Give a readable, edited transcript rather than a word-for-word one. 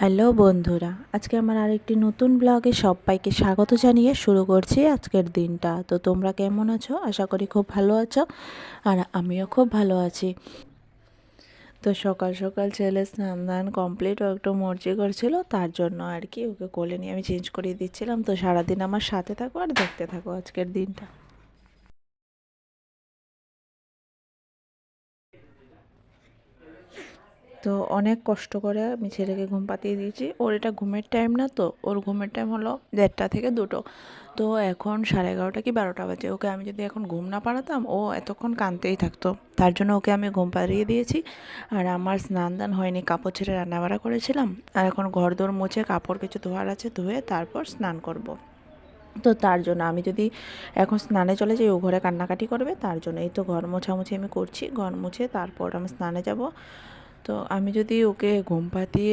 Hello বন্ধুরা, আজকে আমার আরেকটি নতুন ব্লগে সবাইকে স্বাগত জানিয়ে শুরু করছি আজকের দিনটা। তো তোমরা কেমন আছো? আশা করি খুব ভালো আছো, আর আমিও খুব ভালো আছি। তো সকাল সকাল ছেলে স্নান দান কমপ্লিট, ও একটু মর্জি করছিল, তার জন্য আর কি ওকে কোলে নিয়ে আমি চেঞ্জ করিয়ে দিচ্ছিলাম। তো সারাদিন আমার সাথে থাকো আর দেখতে থাকো আজকের দিনটা। তো অনেক কষ্ট করে আমি ছেলেকে ঘুম পাতিয়ে দিয়েছি। ওর এটা ঘুমের টাইম না, তো ওর ঘুমের টাইম হলো 1:30 থেকে 2টো। তো এখন 11:30 কি 12টা বাজে। ওকে আমি যদি এখন ঘুম না পাড়াতাম, ও এতক্ষণ কাঁদতেই থাকতো। তার জন্য ওকে আমি ঘুম পাড়িয়ে দিয়েছি। আর আমার স্নান দান হয়নি, কাপড় ছেড়ে রান্নাবাড়া করেছিলাম। আর এখন ঘরদোর মুছে কাপড় কিছু ধোয়ার আছে, ধুয়ে তারপর স্নান করব। তো তার জন্য আমি যদি এখন স্নানে চলে যাই, ও ঘরে কান্নাকাটি করবে। তার জন্য এই তো ঘর মোছামুছি আমি করছি, ঘর মুছে তারপর আমি স্নানে যাব। তো আমি যদি ওকে ঘুম পাতিয়ে